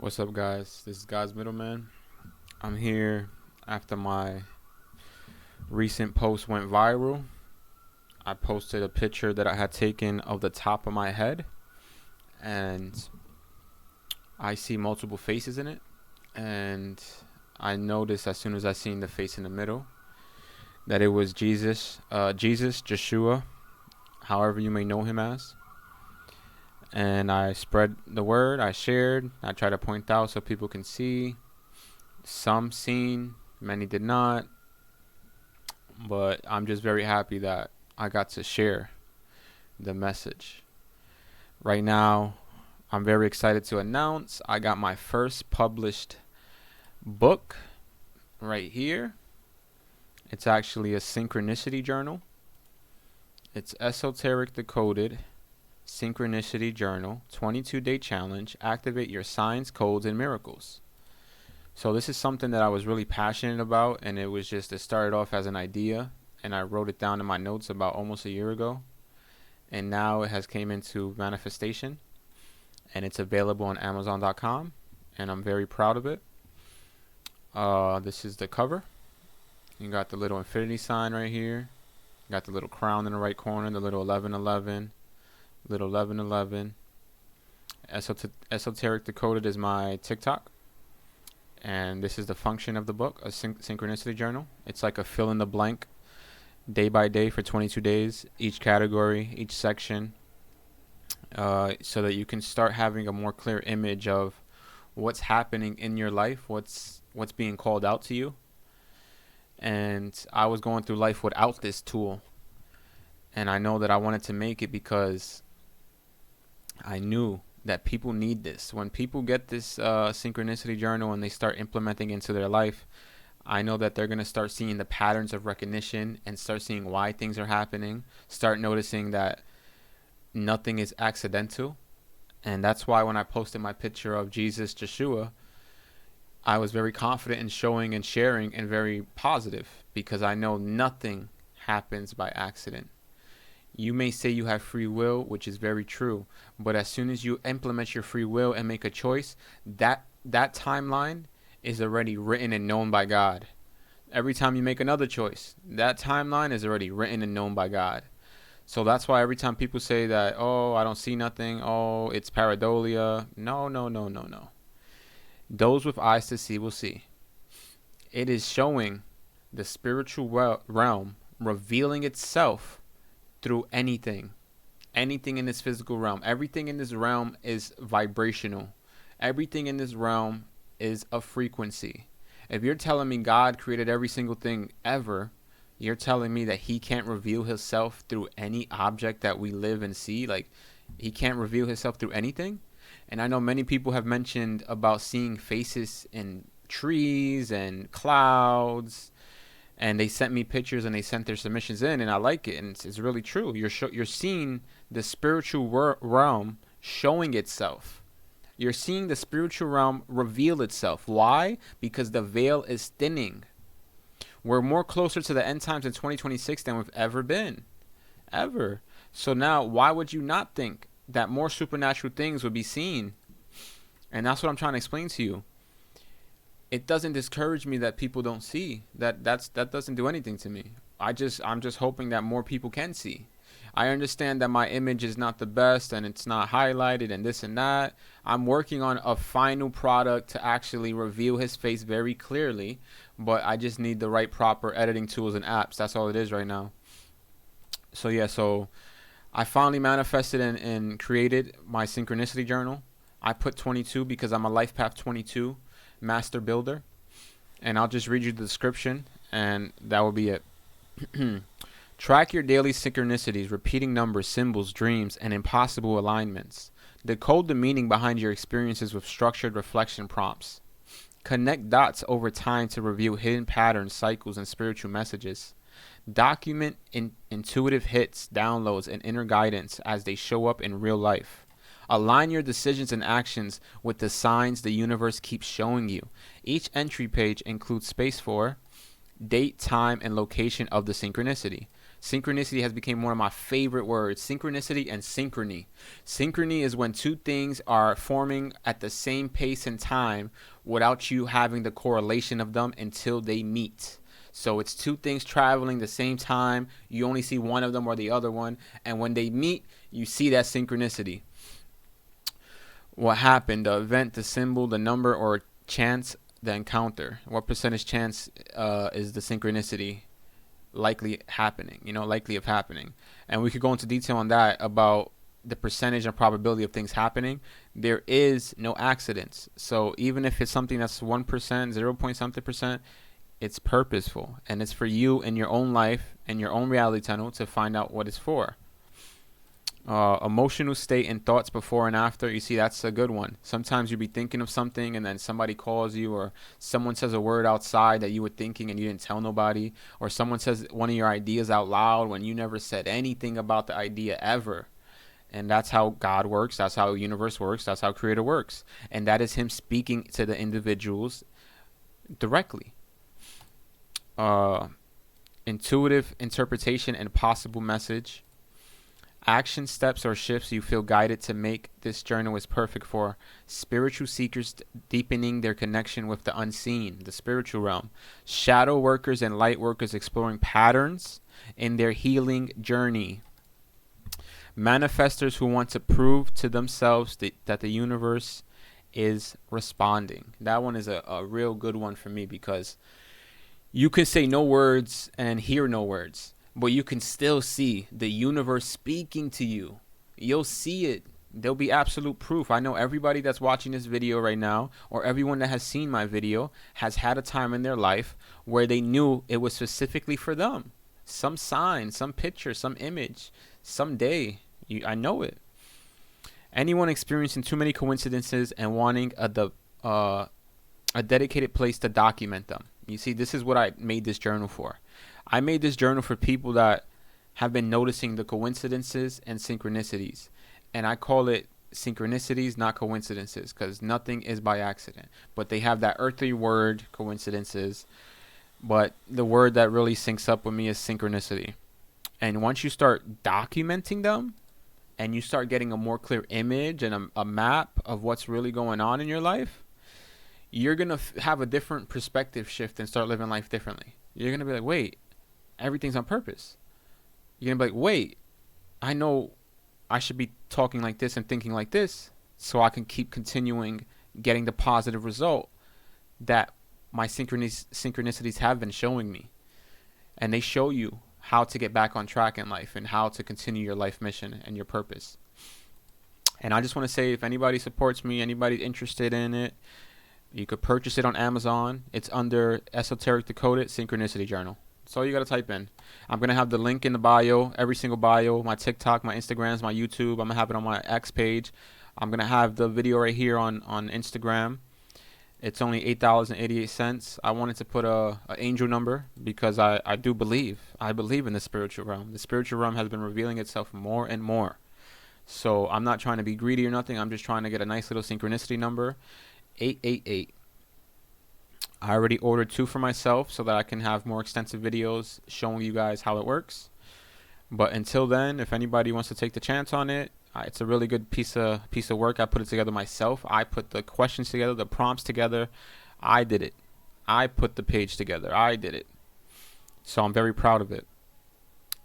What's up, guys? This is God's Middleman. I'm here after my recent post went viral. I posted a picture that I had taken of the top of my head, and I see multiple faces in it. And I noticed as soon as I seen the face in the middle that it was Jesus, Joshua, however you may know him as. And I spread the word, I shared, I try to point out so people can see. Some seen, many did not, but I'm just very happy that I got to share the message. Right now, I'm very excited to announce I got my first published book right here. It's actually a synchronicity journal. It's Esoteric Decoded Synchronicity Journal, 22-day challenge, activate your signs, codes, and miracles. So this is something that I was really passionate about, and it started off as an idea, and I wrote it down in my notes about almost a year ago, and now it has came into manifestation, and it's available on Amazon.com, and I'm very proud of it. This is the cover. You got the little infinity sign right here. You got the little crown in the right corner, the little 1111. Little 1111. Esoteric Decoded is my TikTok. And this is the function of the book, a synchronicity journal. It's like a fill in the blank, day by day for 22 days, each category, each section, so that you can start having a more clear image of what's happening in your life, what's being called out to you. And I was going through life without this tool. And I know that I wanted to make it because I knew that people need this. When people get this synchronicity journal and they start implementing into their life, I know that they're going to start seeing the patterns of recognition and start seeing why things are happening, start noticing that nothing is accidental. And that's why when I posted my picture of Jesus, Joshua, I was very confident in showing and sharing and very positive, because I know nothing happens by accident. You may say you have free will, which is very true, but as soon as you implement your free will and make a choice, that timeline is already written and known by God. Every time you make another choice, that timeline is already written and known by God. So that's why every time people say that, oh, I don't see nothing, oh, it's pareidolia. No. Those with eyes to see will see. It is showing the spiritual realm revealing itself through anything in this physical realm. Everything in this realm is vibrational. Everything in this realm is a frequency. If you're telling me God created every single thing ever, you're telling me that he can't reveal himself through any object that we live and see. Like, he can't reveal himself through anything. And I know many people have mentioned about seeing faces in trees and clouds, and they sent me pictures and they sent their submissions in, and I like it, and it's really true. You're seeing the spiritual realm showing itself. You're seeing the spiritual realm reveal itself. Why? Because the veil is thinning. We're more closer to the end times in 2026 than we've ever been. Ever. So now, why would you not think that more supernatural things would be seen? And that's what I'm trying to explain to you. It doesn't discourage me that people don't see. That doesn't do anything to me. I'm just hoping that more people can see. I understand that my image is not the best and it's not highlighted and this and that. I'm working on a final product to actually reveal his face very clearly, but I just need the right proper editing tools and apps. That's all it is right now. So yeah, so I finally manifested and created my synchronicity journal. I put 22 because I'm a life path 22 master builder, and I'll just read you the description and that will be it. Track your daily synchronicities, repeating numbers, symbols, dreams, and impossible alignments. Decode the meaning behind your experiences with structured reflection prompts. Connect dots over time to reveal hidden patterns, cycles, and spiritual messages. Document intuitive hits, downloads, and inner guidance as they show up in real life. Align your decisions and actions with the signs the universe keeps showing you. Each entry page includes space for date, time, and location of the synchronicity. Synchronicity has become one of my favorite words. Synchronicity and synchrony. Synchrony is when two things are forming at the same pace and time without you having the correlation of them until they meet. So it's two things traveling the same time. You only see one of them or the other one. And when they meet, you see that synchronicity. What happened? The event, the symbol, the number, or chance the encounter. What percentage chance is the synchronicity likely happening? Likely of happening. And we could go into detail on that about the percentage and probability of things happening. There is no accidents. So even if it's something that's 1%, 0 point something percent, it's purposeful, and it's for you in your own life and your own reality tunnel to find out what it's for. Emotional state and thoughts before and after. You see, that's a good one. Sometimes you'll be thinking of something and then somebody calls you, or someone says a word outside that you were thinking and you didn't tell nobody, or someone says one of your ideas out loud when you never said anything about the idea ever. And that's how God works. That's how the universe works. That's how Creator works. And that is Him speaking to the individuals directly. Intuitive interpretation and possible message. Action steps or shifts you feel guided to make. This journal is perfect for spiritual seekers deepening their connection with the unseen, the spiritual realm. Shadow workers and light workers exploring patterns in their healing journey. Manifestors who want to prove to themselves that the universe is responding. That one is a real good one for me, because you can say no words and hear no words, but you can still see the universe speaking to you. You'll see it. There'll be absolute proof. I know everybody that's watching this video right now, or everyone that has seen my video, has had a time in their life where they knew it was specifically for them. Some sign, some picture, some image, some day. I know it. Anyone experiencing too many coincidences and wanting a dedicated place to document them. You see, this is what I made this journal for. I made this journal for people that have been noticing the coincidences and synchronicities. And I call it synchronicities, not coincidences, because nothing is by accident. But they have that earthly word, coincidences. But the word that really syncs up with me is synchronicity. And once you start documenting them, and you start getting a more clear image and a map of what's really going on in your life, you're going to have a different perspective shift and start living life differently. You're going to be like, wait, everything's on purpose. You're going to be like, wait, I know I should be talking like this and thinking like this so I can keep continuing getting the positive result that my synchronicities have been showing me. And they show you how to get back on track in life and how to continue your life mission and your purpose. And I just want to say, if anybody supports me, anybody's interested in it, you could purchase it on Amazon. It's under Esoteric Decoded Synchronicity Journal. That's all you got to type in. I'm going to have the link in the bio, every single bio, my TikTok, my Instagrams, my YouTube. I'm going to have it on my X page. I'm going to have the video right here on Instagram. It's only $8.88. I wanted to put a angel number because I do believe. I believe in the spiritual realm. The spiritual realm has been revealing itself more and more. So I'm not trying to be greedy or nothing. I'm just trying to get a nice little synchronicity number. 888. I already ordered 2 for myself so that I can have more extensive videos showing you guys how it works. But until then, if anybody wants to take the chance on it, it's a really good piece of work. I put it together myself. I put the questions together, the prompts together. I did it. I put the page together. I did it. So I'm very proud of it.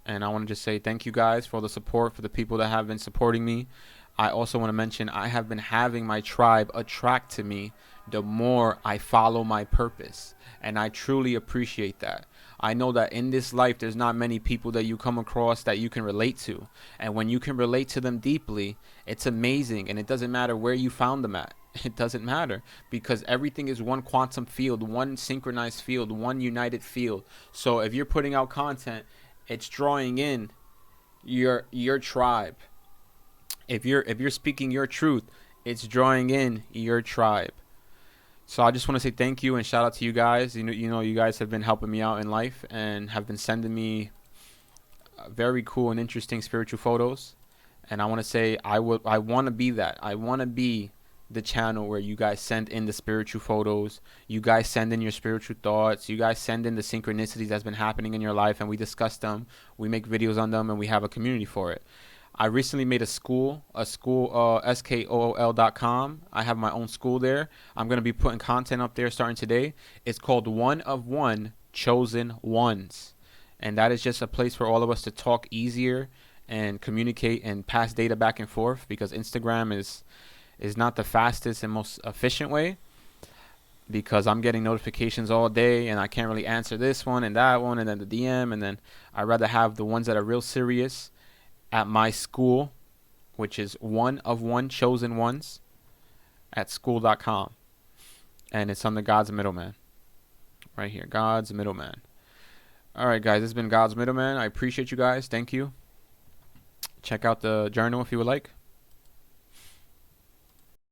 And I want to just say thank you guys for all the support, for the people that have been supporting me. I also want to mention I have been having my tribe attract to me the more I follow my purpose. And I truly appreciate that. I know that in this life, there's not many people that you come across that you can relate to. And when you can relate to them deeply, it's amazing. And it doesn't matter where you found them at. It doesn't matter, because everything is one quantum field, one synchronized field, one united field. So if you're putting out content, it's drawing in your tribe. If you're speaking your truth, it's drawing in your tribe. So I just want to say thank you and shout out to you guys. You know, you guys have been helping me out in life and have been sending me very cool and interesting spiritual photos. And I want to say I want to be that. I want to be the channel where you guys send in the spiritual photos, you guys send in your spiritual thoughts, you guys send in the synchronicities that's been happening in your life, and we discuss them, we make videos on them, and we have a community for it. I recently made a school, skool.com. I have my own school there. I'm going to be putting content up there starting today. It's called One of One Chosen Ones. And that is just a place for all of us to talk easier and communicate and pass data back and forth, because Instagram is not the fastest and most efficient way, because I'm getting notifications all day and I can't really answer this one and that one and then the DM, and then I'd rather have the ones that are real serious at my school, which is One of One Chosen Ones at skool.com. And it's under God's Middleman. Right here, God's Middleman. Alright guys, this has been God's Middleman. I appreciate you guys. Thank you. Check out the journal if you would like.